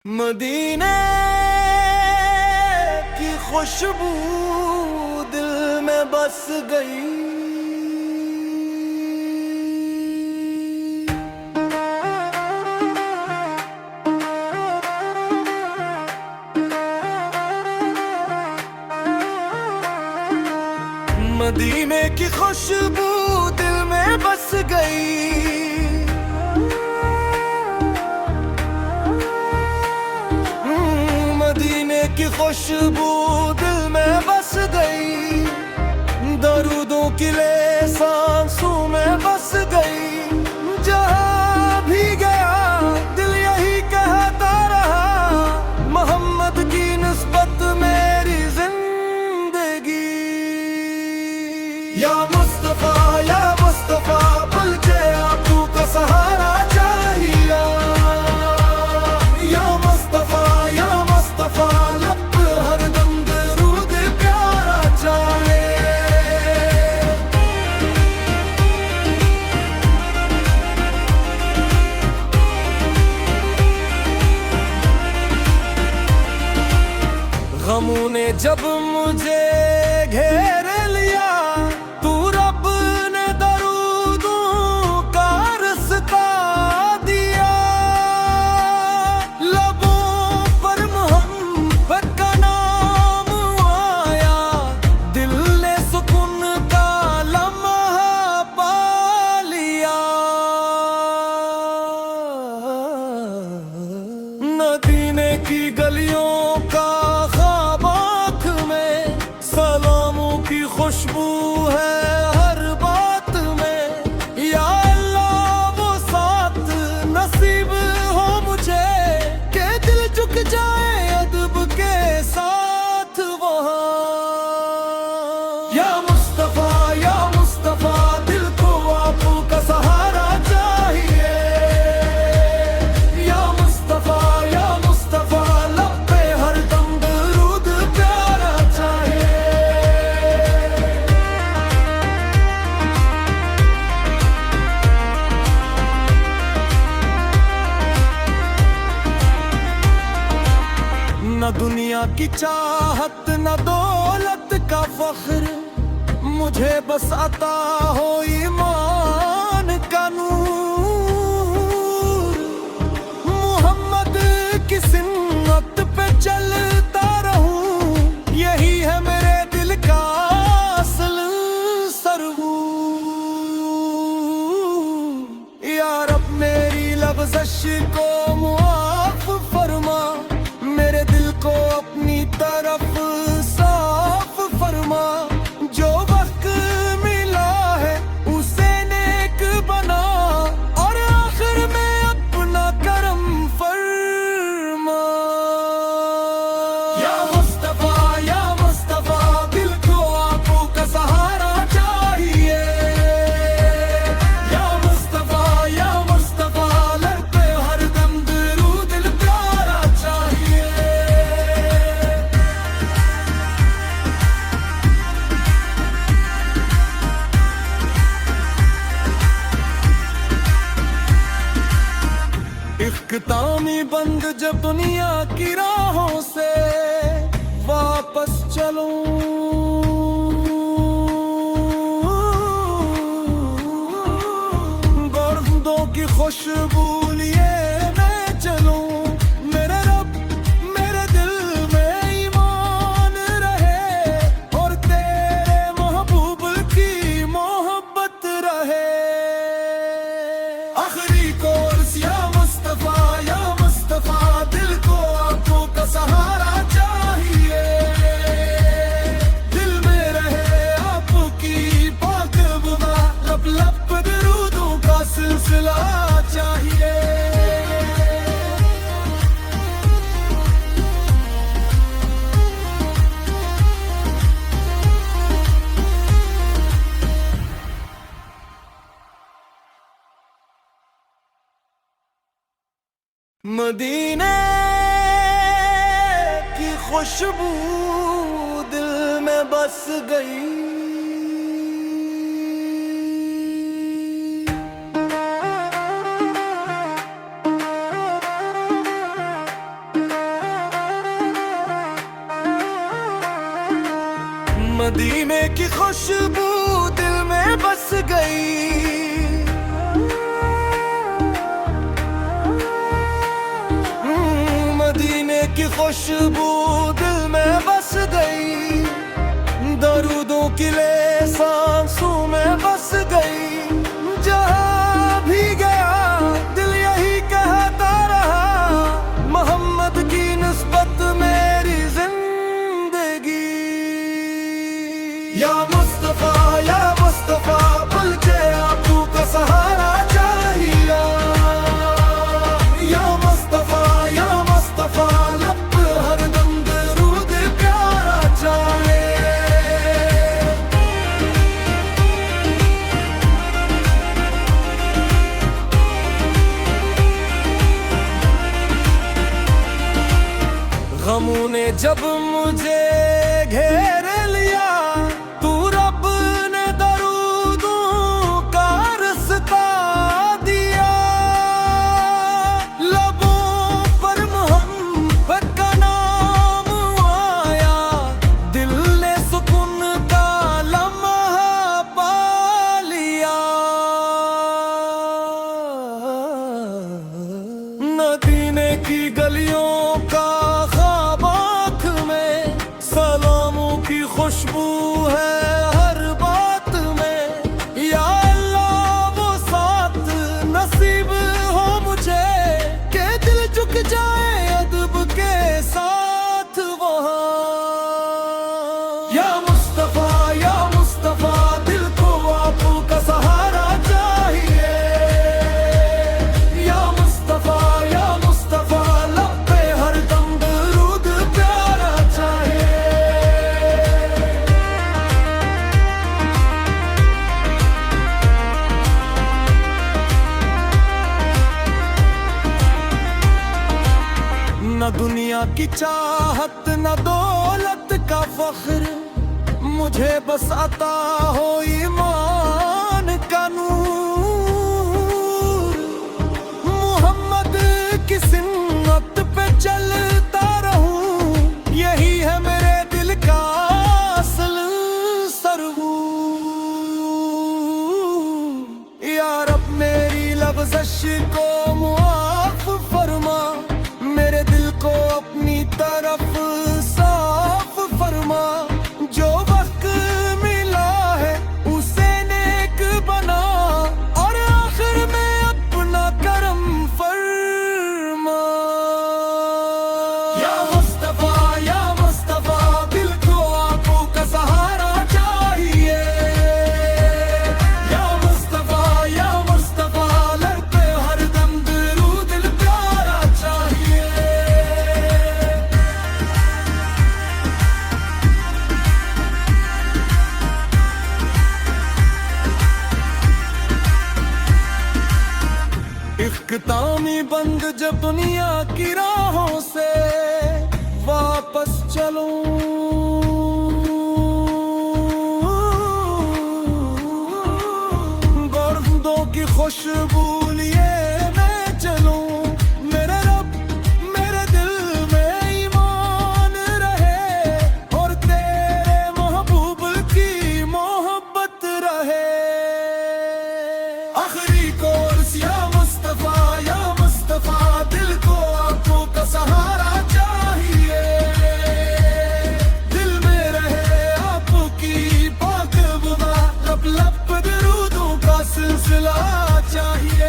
मदीने की खुशबू दिल में बस गई। मदीने की खुशबू दिल में बस गई। मदीने की खुशबू दिल में बस गई। दरूदों की ले सांसों में बस गई। जहाँ भी गया दिल यही कहता रहा, मोहम्मद की निस्बत मेरी जिंदगी। या मुस्तफा बल्कि आपू का सहारा चाहिए। या मुस्तफा लब हरदम दरूद प्यारा चाहे। गमों ने जब मुझे घेर लिया, तू रब ने दरूदों का रास्ता दिया। लबों पर मोहब्बत का नाम आया, दिल ने सुकून का लम्हा पा लिया। मदीने की गलियों का खुशबू है हर बात में। या अल्लाह वो साथ नसीब हो मुझे, के दिल झुक जाए अदब के साथ वहाँ। या मुस्तफा दिल को आपू का सहारा चाहिए। या मुस्तफा लब पे हरदम दरूद प्यारा चाहिए। न दुनिया की चाहत न दौलत का फख्र, मुझे बस अता हो ईमान का नूर। मोहम्मद की सुन्नत पे चलता रहूं, यही है मेरे दिल का असल सरवूर। या रब मेरी लफ्ज़श को मुआफ फरमा, मेरे दिल को अपनी तरफ साफ फरमा। जो वक्त मिला है उसे नेक बना, और आखिर में अपना करम फरमा। या मुस्तफा दिल को आपू का सहारा चाहिए। या मुस्तफा लगते हरदम दरूद दिल प्यारा चाहिए। इख्तितामी बंद जब दुनिया की राहों से वापस चलूं, गर्दों की खुशबू लिए मैं चलूं। मेरे रब मेरे दिल में ईमान रहे, और तेरे महबूब की मोहब्बत रहे। आखिरी कोर्स या मुस्तफा दिल को आपू का सहारा चाहिए। दिल में रहे आपकी पाक बुआ, लब लब दरूदों का सिलसिला चाहिए। मदीने की खुशबू दिल में बस गई। मदीने की खुशबू दिल में बस गई। मदीने की खुशबू दिल में बस गई। दरूदों की ले सांसों में बस गई। जहाँ भी गया दिल यही कहता रहा, मोहम्मद की निस्बत मेरी जिंदगी। या मुस्तफा मुझे आपू का सहारा चाहिए। या मुस्तफा लब हरदम दरूद प्यारा चाहे। गमों ने जब मुझे घेर लिया, तू रब ने दरूदों का रास्ता दिया। लबों पर मोहब्बत का नाम आया, दिल ने सुकून का लम्हा पा लिया। मदीने की गलियों का खुशबू है हर बात में। या अल्लाह वो साथ नसीब हो मुझे, के दिल झुक जाए अदब के साथ वहाँ। या मुस्तफा दिल को आपू का सहारा चाहिए। या मुस्तफा लब पे हरदम दरूद प्यारा चाहिए। न दुनिया की चाहत न दौलत का फख्र, मुझे बस अता हो ईमान का नूर। मोहम्मद की सुन्नत पे चलता रहूं, यही है मेरे दिल का असल सरवूर। या रब मेरी लफ्ज़श को मुआफ फरमा, मेरे दिल को अपनी तरफ साफ फरमा। जो वक्त मिला है उसे नेक बना, और आखिर में अपना करम फरमा। या मुस्तफा दिल को आपू का सहारा चाहिए। या मुस्तफा लड़ते हरदम दरूद प्यारा चाहिए। इख्तितामी बंद जब दुनिया की राहों से वापस चलूं, गर्दों की खुशबू लिए मैं चलूं। मेरे रब मेरे दिल में ईमान रहे, और तेरे महबूब की मोहब्बत रहे। आखिरी कोर्स या मुस्तफा दिल को आपू का सहारा चाहिए। दिल में रहे आपू की पाक बुदा, लब लब दरूदों का सिलसिला चाहिए।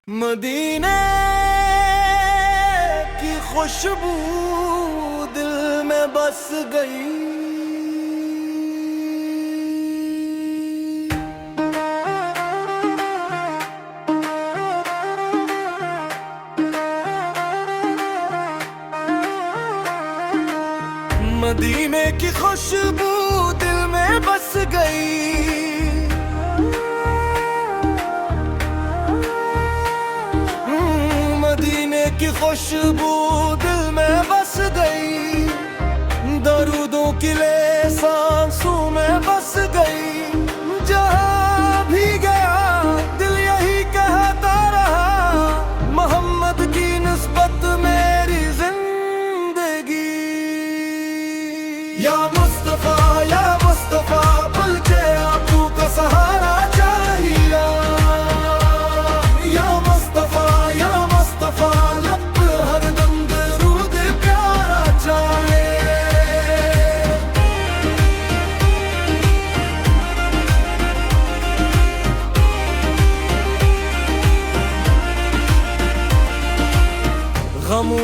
मदीने की खुशबू दिल में बस गई। मदीने की खुशबू दिल में बस गई। मदीने की खुशबू दिल में बस गई। दरूदों की ले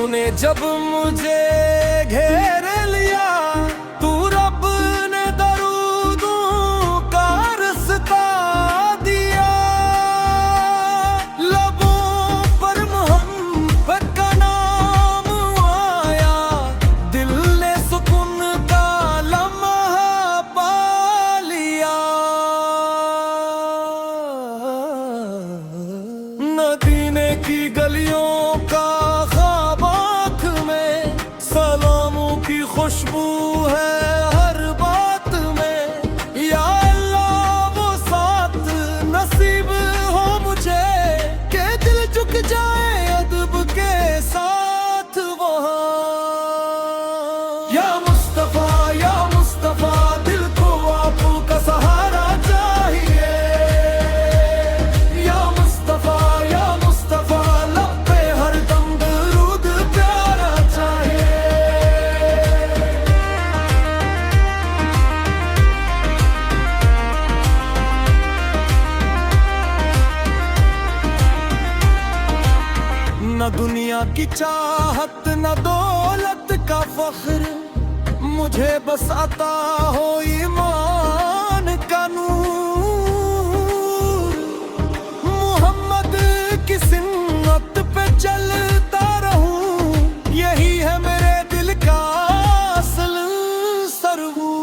गमों ने जब मुझे घेर लिया, तू रब ने दरूदों का रास्ता दिया। लबों पर मोहब्बत का नाम आया, दिल ने सुकून का लम्हा पा लिया। मदीने की गलियों का ख्वाब आँख में, सलामों की खुशबू है हर बात में। या अल्लाह वो साथ नसीब हो मुझे, के दिल झुक जाए अदब के साथ वहाँ। या मुस्तफा दिल को आपका सहारा चाहिए। या मुस्तफा लब पे हरदम दरूद प्यारा चाहिए। न दुनिया की चाहत न दौलत का फख्र, मुझे बस अता हो ईमान का नूर। मोहम्मद की सुन्नत पे चलता रहूं, यही है मेरे दिल का असल सरवूर।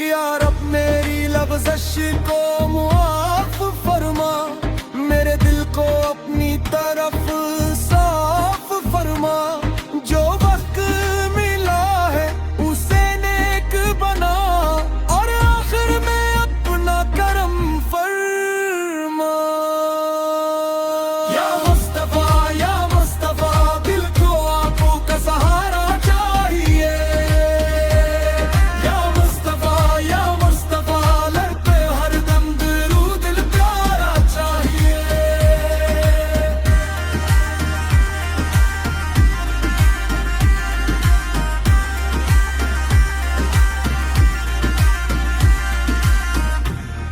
या रब मेरी लफ्ज़श को मुआफ फरमा, मेरे दिल को अपनी तरफ साफ फरमा। जो वक्त मिला है उसे नेक बना, और आखिर में अपना करम फरमा। या मुस्तफा दिल को आंखों का सहारा चाहिए। या मुस्तफा लर पे हरदम दरूद दिल प्यारा चाहिए।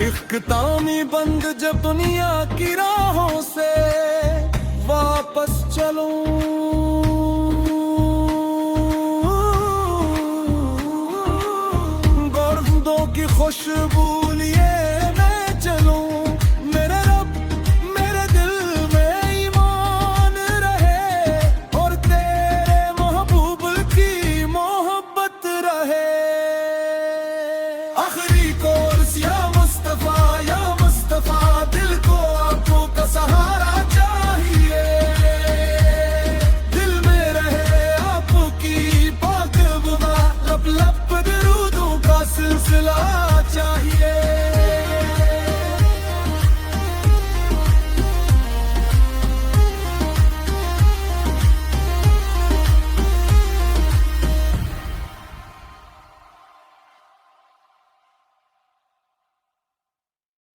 इख्तितामी बंद जब दुनिया की राहों से वापस चलूं, गर्दों की खुशबू लिए मैं चलूं। मेरे रब मेरे दिल में ईमान रहे, और तेरे महबूब की मोहब्बत रहे। आखिरी कोर्स या मुस्तफा दिल को आंखों का सहारा चाहिए। दिल में रहे आपकी पाक बुदा, लब लब पे दरूदों का सिलसिला चाहिए।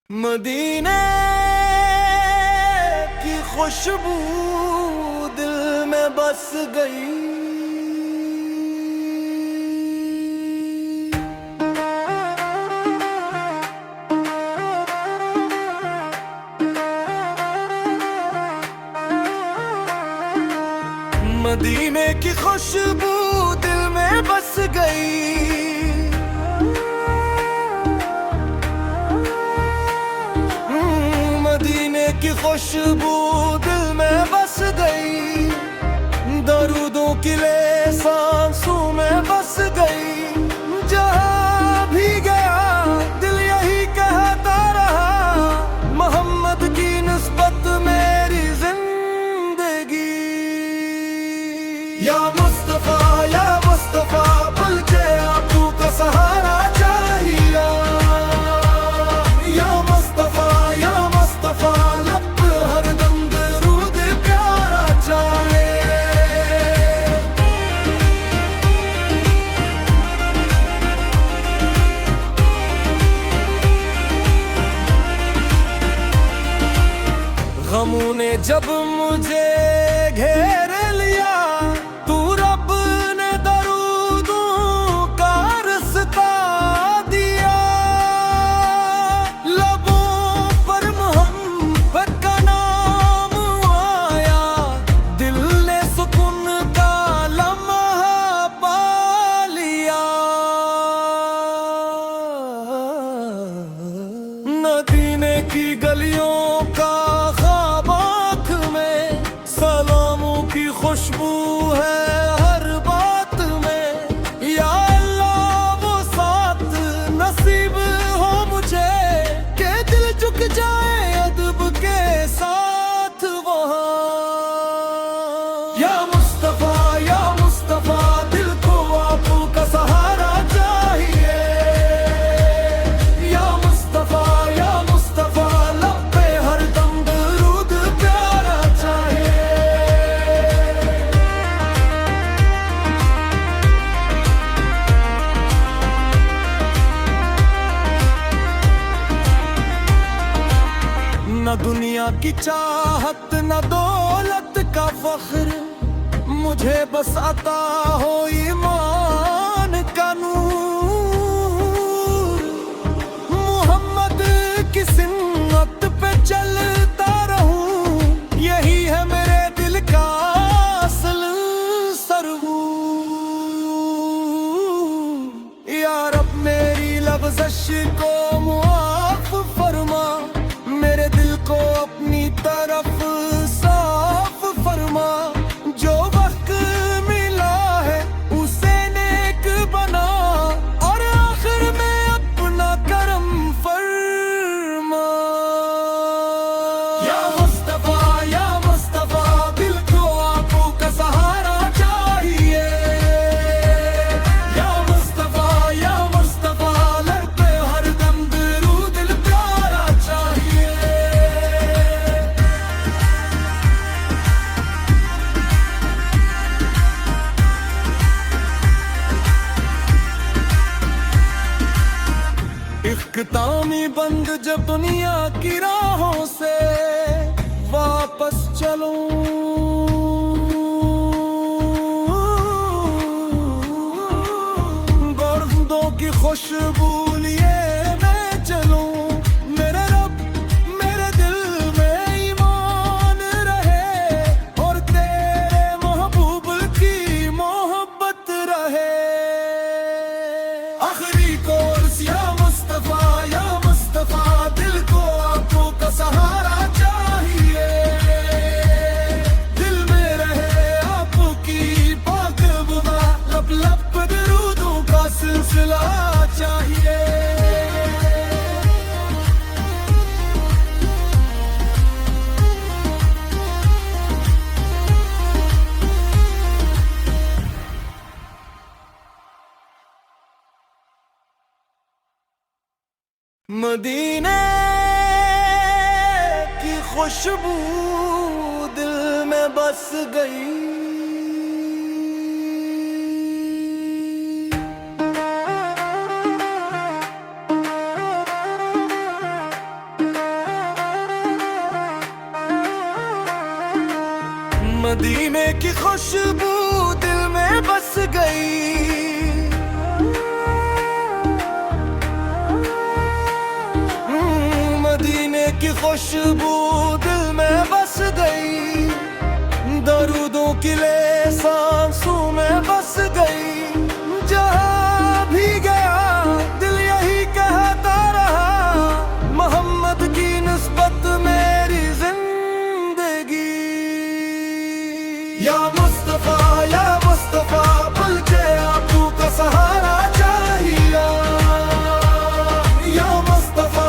मदीने की खुशबू दिल में बस गई। मदीने की खुशबू दिल में बस गई। मदीने की खुशबू दिल में बस गई, दरूदों की ले सांसों में बस गई। जहाँ भी गया दिल यही कहता रहा, मोहम्मद की निस्बत मेरी जिंदगी। या मुस्तफा मुझे आंखों का सहारा चाहिए। या मुस्तफा लब हरदम दरूद प्यारा चाहिए। गमों ने जब मुझे घेर लिया, तू रब ने दरूदों का रास्ता दिया। लबों पर मोहब्बत का नाम आया, खुशबू है हर बात में। या अल्लाह वो साथ नसीब हो मुझे के दिल झुक जाए अदब के साथ वहाँ। या मुस्तफा दिल को आपका सहारा चाहिए। या मुस्तफा लब पे हरदम दरूद प्यारा चाहिए। न दुनिया की चाहत न दौलत का फख्र, मुझे बस अता हो ईमान का नूर। मोहम्मद की सुन्नत पे चलता रहूं, यही है मेरे दिल का असल सरवूर। या रब मेरी लफ्ज़श को मुआफ़ फरमा, मेरे दिल को अपनी तरफ साफ फरमा। जो वक्त मिला है उसे नेक बना, और आखिर में अपना करम फरमा। या मुस्तफा दिल को आपका सहारा चाहिए। या मुस्तफा लड़ते हरदम दरूद दिल प्यारा चाहिए। इख्तितामी बंद जब दुनिया की राहों से वापस चलूं, गर्दों की खुशबू लिए मैं चलूं। मेरे रब मेरे दिल में ईमान रहे, और तेरे महबूब की मोहब्बत रहे। आखिरी कोर्स या मुस्तफा दिल को आपका सहारा चाहिए। दिल में रहे आपकी पाक बुआ, लब लब पे दरूदों का सिलसिला चाहिए। मदीने की खुशबू दिल में बस गई। मदीने की खुशबू दिल में बस गई। की खुशबू दिल में बस गई, दरूदों की ले सांसों में बस गई। जहाँ भी गया दिल यही कहता रहा, मोहम्मद की निस्बत मेरी जिंदगी। या मुस्तफा बल्कि आपका सहारा चाहिए। या मुस्तफा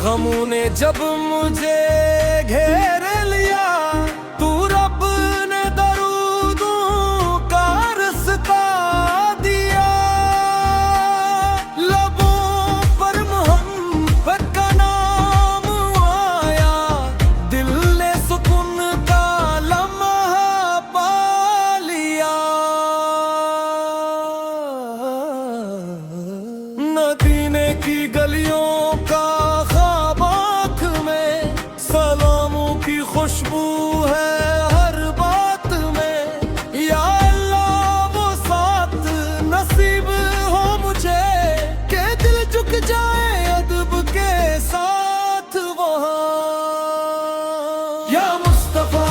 गमों ने जब मुझे घेर लिया, तू रब ने दरूदों का रास्ता दिया। लबों पर मोहब्बत का नाम आया, दिल ने सुकून का लम्हा पा लिया। मदीने की गलियों का खुशबू है हर बात में। या अल्लाह वो साथ नसीब हो मुझे के दिल झुक जाए अदब के साथ वहाँ। या मुस्तफा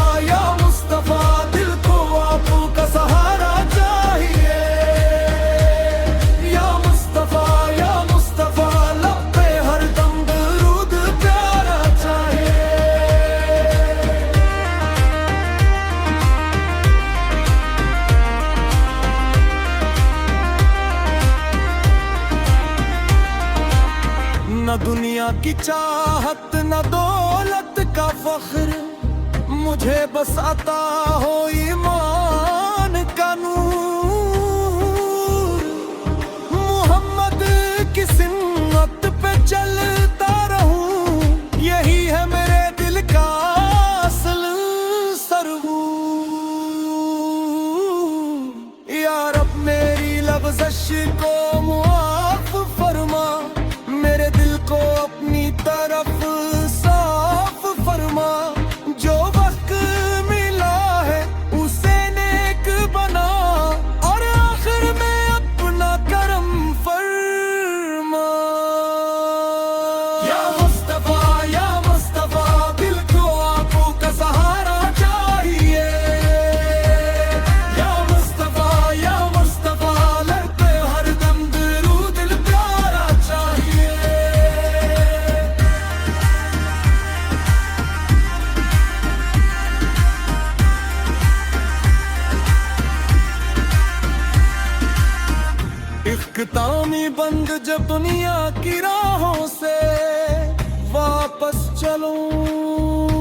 की चाहत न दौलत का फख्र, मुझे बस आता हो ईमान का नूर। मोहम्मद की सुन्नत पे चलता रहूं, यही है मेरे दिल का असल सरवूर। या रब मेरी लफ्ज़श को मुआफ़ फरमा, मेरे दिल को अपनी तरफ साफ फरमा। जो वक्त मिला है उसे नेक बना, और आखिर में अपना करम फरमा। या मुस्तफा दिल को आंखों का सहारा चाहिए। या मुस्तफा लड़ते हरदम दरूद दिल प्यारा चाहिए। इख्तितामी बंद जब दुनिया की राहों से वापस चलूं,